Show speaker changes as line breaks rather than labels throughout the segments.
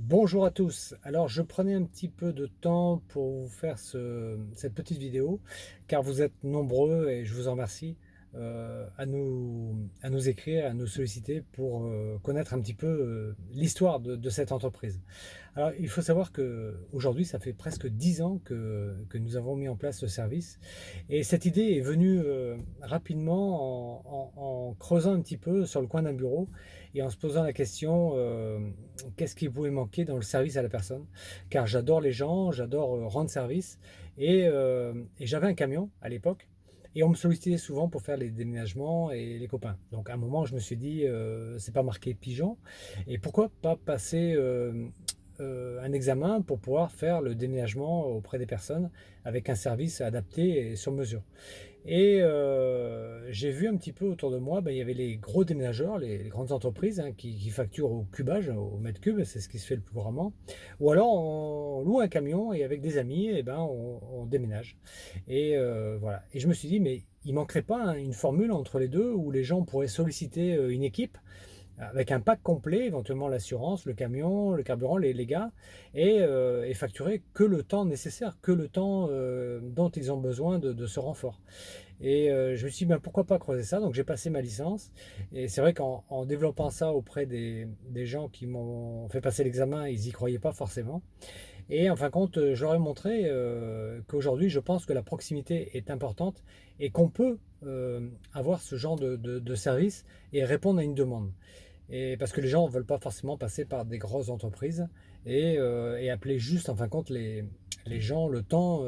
Bonjour à tous. Alors je prenais un petit peu de temps pour vous faire cette petite vidéo, car vous êtes nombreux et je vous en remercie à nous écrire, à nous solliciter pour connaître un petit peu l'histoire de cette entreprise. Alors il faut savoir que aujourd'hui, ça fait presque 10 ans que nous avons mis en place ce service, et cette idée est venue rapidement en creusant un petit peu sur le coin d'un bureau et en se posant la question, qu'est-ce qui pouvait manquer dans le service à la personne? Car j'adore les gens, j'adore rendre service, et j'avais un camion à l'époque, et on me sollicitait souvent pour faire les déménagements et les copains. Donc à un moment, je me suis dit, c'est pas marqué pigeon, et pourquoi pas passer un examen pour pouvoir faire le déménagement auprès des personnes avec un service adapté et sur mesure. Et j'ai vu un petit peu autour de moi, il y avait les gros déménageurs, les grandes entreprises, hein, qui facturent au cubage, au mètre cube, c'est ce qui se fait le plus couramment. Ou alors on loue un camion et avec des amis, on déménage. Et voilà. Et je me suis dit, mais il manquerait pas, hein, une formule entre les deux où les gens pourraient solliciter une équipe avec un pack complet, éventuellement l'assurance, le camion, le carburant, les gars, et facturer que le temps nécessaire, que le temps dont ils ont besoin de ce renfort. Et je me suis dit, ben, pourquoi pas creuser ça? Donc j'ai passé ma licence. Et c'est vrai qu'en développant ça auprès des gens qui m'ont fait passer l'examen, ils n'y croyaient pas forcément. Et en fin de compte, je leur ai montré qu'aujourd'hui, je pense que la proximité est importante et qu'on peut avoir ce genre de service et répondre à une demande. Et parce que les gens ne veulent pas forcément passer par des grosses entreprises et appeler juste, en fin de compte, les gens le temps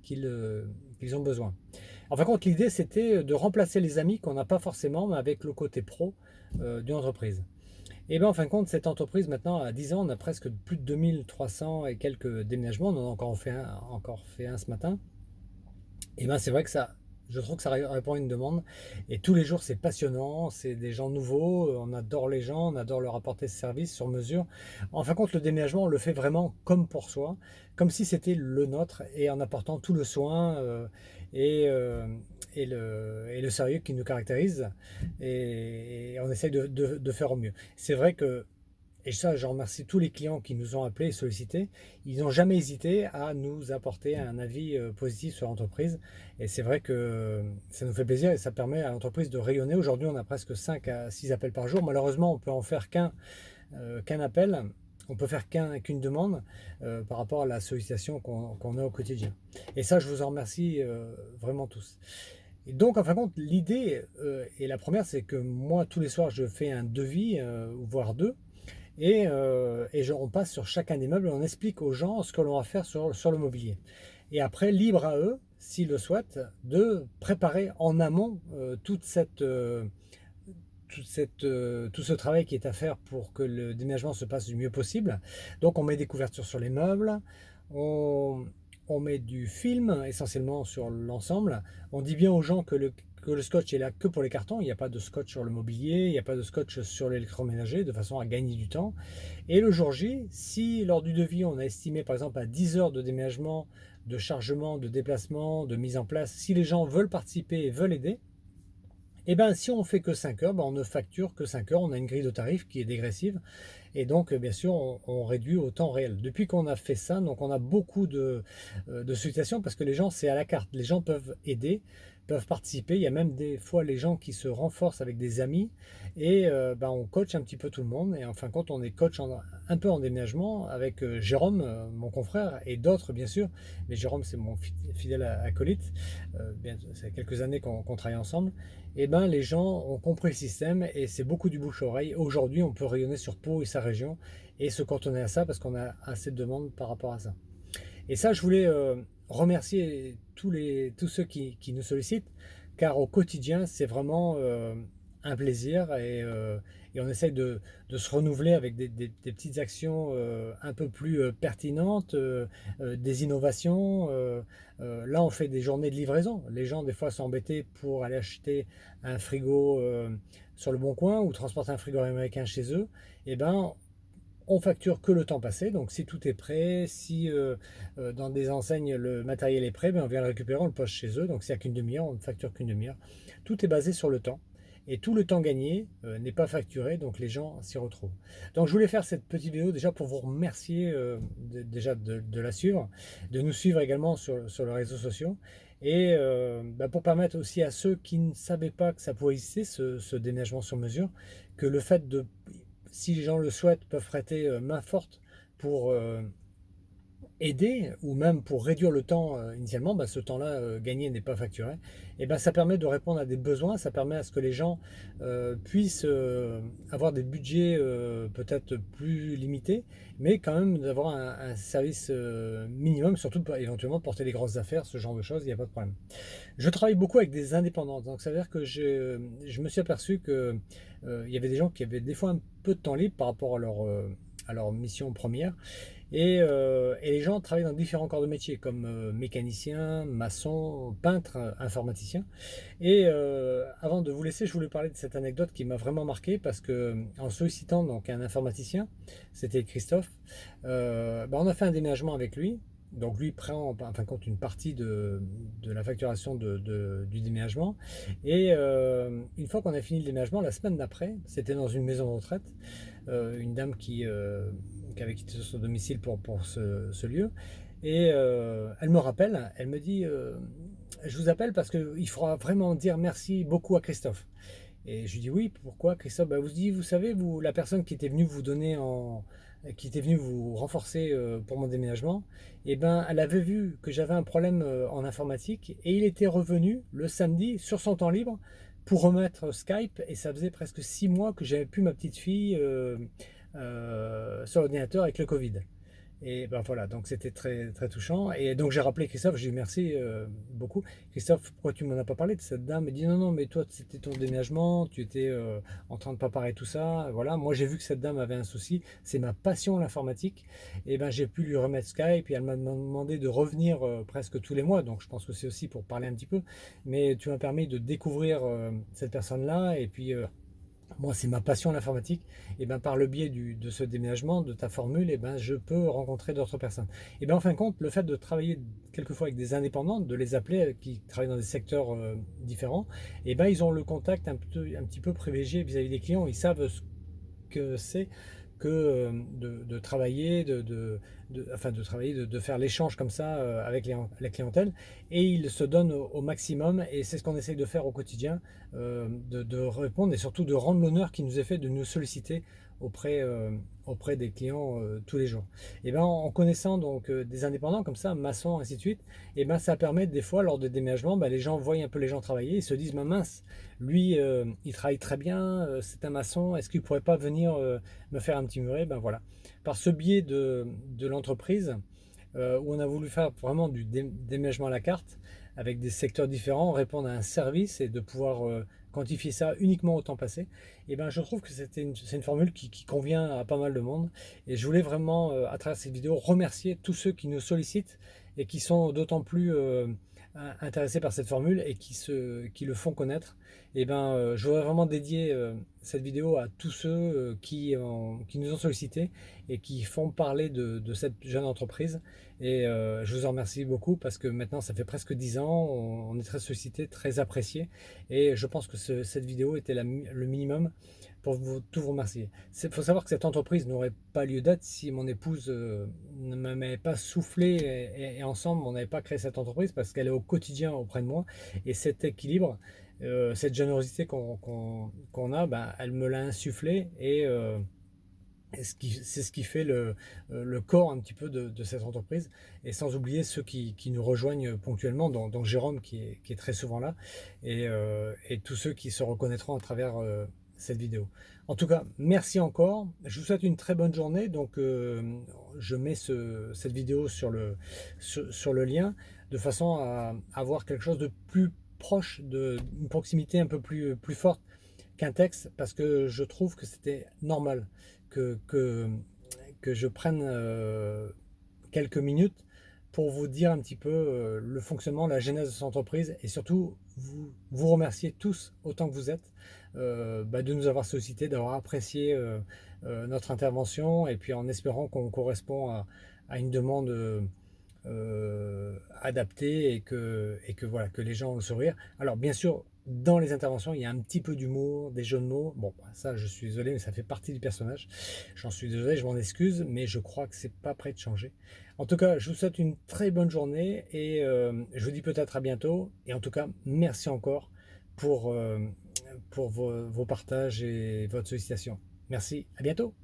qu'ils ont besoin. En fin de compte, l'idée, c'était de remplacer les amis qu'on n'a pas forcément, mais avec le côté pro d'une entreprise. Et bien, en fin de compte, cette entreprise, maintenant, à 10 ans, on a presque plus de 2300 et quelques déménagements. On en a encore fait un ce matin. Et ben c'est vrai que je trouve que ça répond à une demande. Et tous les jours, c'est passionnant, c'est des gens nouveaux, on adore les gens, on adore leur apporter ce service sur mesure. En fin de compte, le déménagement, on le fait vraiment comme pour soi, comme si c'était le nôtre, et en apportant tout le soin et, euh, et le sérieux qui nous caractérise. Et on essaye de faire au mieux. C'est vrai que, et ça, je remercie tous les clients qui nous ont appelés et sollicités. Ils n'ont jamais hésité à nous apporter un avis positif sur l'entreprise. Et c'est vrai que ça nous fait plaisir et ça permet à l'entreprise de rayonner. Aujourd'hui, on a presque 5 à 6 appels par jour. Malheureusement, on peut en faire qu'un appel. On peut faire qu'une demande par rapport à la sollicitation qu'on a au quotidien. Et ça, je vous en remercie vraiment tous. Et donc, en fin de compte, l'idée, et la première, c'est que moi, tous les soirs, je fais un devis, voire deux, on passe sur chacun des meubles et on explique aux gens ce que l'on va faire sur le mobilier. Et après, libre à eux, s'ils le souhaitent, de préparer en amont tout ce travail qui est à faire pour que le déménagement se passe du mieux possible. Donc on met des couvertures sur les meubles, on, on met du film essentiellement sur l'ensemble. On dit bien aux gens que le scotch est là que pour les cartons, il n'y a pas de scotch sur le mobilier, il n'y a pas de scotch sur l'électroménager, de façon à gagner du temps. Et le jour J, si lors du devis on a estimé par exemple à 10 heures de déménagement, de chargement, de déplacement, de mise en place, si les gens veulent participer et veulent aider, et bien, si on fait que 5 heures, on ne facture que 5 heures. On a une grille de tarifs qui est dégressive. Et donc, bien sûr, on réduit au temps réel. Depuis qu'on a fait ça, donc on a beaucoup de sollicitations parce que les gens, c'est à la carte. Les gens peuvent aider, peuvent participer. Il y a même des fois les gens qui se renforcent avec des amis et on coach un petit peu tout le monde. Et en fin de compte, on est coach un peu en déménagement avec Jérôme, mon confrère, et d'autres, bien sûr. Mais Jérôme, c'est mon fidèle acolyte. Ça fait quelques années qu'on travaille ensemble. Et ben, les gens ont compris le système et c'est beaucoup du bouche-oreille. Aujourd'hui, on peut rayonner sur Pau et sa région et se cantonner à ça parce qu'on a assez de demandes par rapport à ça. Et ça, je voulais remercier tous ceux qui nous sollicitent, car au quotidien, c'est vraiment un plaisir et on essaye de se renouveler avec des petites actions un peu plus pertinentes, des innovations. Là, on fait des journées de livraison. Les gens, des fois, sont embêtés pour aller acheter un frigo sur le Bon Coin ou transporter un frigo américain chez eux. Et ben, on facture que le temps passé, donc si tout est prêt, si dans des enseignes le matériel est prêt, on vient le récupérer, on le poste chez eux, donc s'il n'y a qu'une demi-heure, on ne facture qu'une demi-heure. Tout est basé sur le temps. et tout le temps gagné n'est pas facturé, donc les gens s'y retrouvent. Donc je voulais faire cette petite vidéo déjà pour vous remercier déjà de la suivre, de nous suivre également sur les réseaux sociaux, et pour permettre aussi à ceux qui ne savaient pas que ça pouvait exister, ce déménagement sur mesure, que le fait de, si les gens le souhaitent, peuvent prêter main forte pour aider, ou même pour réduire le temps initialement, ce temps-là gagné n'est pas facturé, et ça permet de répondre à des besoins, ça permet à ce que les gens puissent avoir des budgets peut-être plus limités, mais quand même d'avoir un service minimum, surtout pour éventuellement porter les grosses affaires, ce genre de choses, il n'y a pas de problème. Je travaille beaucoup avec des indépendants, donc ça veut dire que je me suis aperçu que il y avait des gens qui avaient des fois un peu de temps libre par rapport à leur mission première, et les gens travaillent dans différents corps de métier, comme mécanicien, maçon, peintre, informaticien. Et avant de vous laisser, je voulais parler de cette anecdote qui m'a vraiment marqué, parce que en sollicitant donc un informaticien, c'était Christophe, on a fait un déménagement avec lui. Donc lui prend en fin de compte une partie de la facturation du déménagement. Et une fois qu'on a fini le déménagement, la semaine d'après, c'était dans une maison de retraite, une dame qui avait quitté son domicile pour ce lieu. Et elle me rappelle, elle me dit je vous appelle parce qu'il faudra vraiment dire merci beaucoup à Christophe. Et je lui dis oui, pourquoi Christophe? Vous savez, vous, la personne qui était venue vous donner qui était venue vous renforcer pour mon déménagement, elle avait vu que j'avais un problème en informatique, et il était revenu le samedi sur son temps libre pour remettre Skype, et ça faisait presque 6 mois que j'avais plus ma petite fille sur l'ordinateur avec le Covid. Et voilà, donc c'était très, très touchant. Et donc j'ai rappelé Christophe, j'ai dit merci beaucoup. Christophe, pourquoi tu m'en as pas parlé de cette dame? Il dit non, non, mais toi c'était ton déménagement, tu étais en train de préparer tout ça. Voilà, moi j'ai vu que cette dame avait un souci, c'est ma passion l'informatique. Et j'ai pu lui remettre Skype, et elle m'a demandé de revenir presque tous les mois. Donc je pense que c'est aussi pour parler un petit peu. Mais tu m'as permis de découvrir cette personne-là, et puis moi, c'est ma passion l'informatique. Et par le biais de ce déménagement, de ta formule, je peux rencontrer d'autres personnes. Et en fin de compte, le fait de travailler quelquefois avec des indépendants, de les appeler, qui travaillent dans des secteurs différents, ils ont le contact un petit peu privilégié vis-à-vis des clients. Ils savent ce que c'est que de travailler, enfin de travailler, de faire l'échange comme ça avec la clientèle, et ils se donnent au maximum, et c'est ce qu'on essaye de faire au quotidien, de répondre, et surtout de rendre l'honneur qui nous est fait de nous solliciter auprès, auprès des clients tous les jours. En connaissant donc des indépendants comme ça, maçons, ainsi de suite, ça permet des fois lors de déménagement, les gens voient un peu les gens travailler, ils se disent mince, lui il travaille très bien, c'est un maçon, est-ce qu'il pourrait pas venir me faire un petit muret? Voilà, par ce biais de l'entreprise, où on a voulu faire vraiment du déménagement à la carte, avec des secteurs différents, répondre à un service, et de pouvoir quantifier ça uniquement au temps passé, je trouve que c'est une formule qui convient à pas mal de monde. Et je voulais vraiment, à travers cette vidéo, remercier tous ceux qui nous sollicitent, et qui sont d'autant plus intéressés par cette formule, et qui le font connaître. Je voudrais vraiment dédier cette vidéo à tous ceux qui nous ont sollicités, et qui font parler de cette jeune entreprise. Et je vous en remercie beaucoup, parce que maintenant ça fait presque 10 ans, on est très sollicité, très apprécié, et je pense que cette vidéo était le minimum pour tout vous remercier. Il faut savoir que cette entreprise n'aurait pas lieu d'être si mon épouse ne m'avait pas soufflé, et ensemble on n'avait pas créé cette entreprise, parce qu'elle est au quotidien auprès de moi, et cet équilibre, cette générosité qu'on a, elle me l'a insufflé, et c'est ce qui fait le corps un petit peu de cette entreprise. Et sans oublier ceux qui nous rejoignent ponctuellement, dont Jérôme qui est très souvent là, et tous ceux qui se reconnaîtront à travers cette vidéo. En tout cas, merci encore. Je vous souhaite une très bonne journée. Donc, je mets cette vidéo sur le lien, de façon à avoir quelque chose de plus proche, une proximité un peu plus forte qu'un texte, parce que je trouve que c'était normal que, que, que je prenne quelques minutes pour vous dire un petit peu le fonctionnement, la genèse de cette entreprise, et surtout vous remercier tous autant que vous êtes de nous avoir sollicité, d'avoir apprécié notre intervention, et puis en espérant qu'on correspond à une demande adaptée, et que voilà, que les gens ont le sourire. Alors bien sûr, dans les interventions, il y a un petit peu d'humour, des jeux de mots. Bon, bah, ça, je suis désolé, mais ça fait partie du personnage. J'en suis désolé, je m'en excuse, mais je crois que c'est pas prêt de changer. En tout cas, je vous souhaite une très bonne journée et je vous dis peut-être à bientôt. Et en tout cas, merci encore pour, pour vos partages et votre sollicitation. Merci, à bientôt.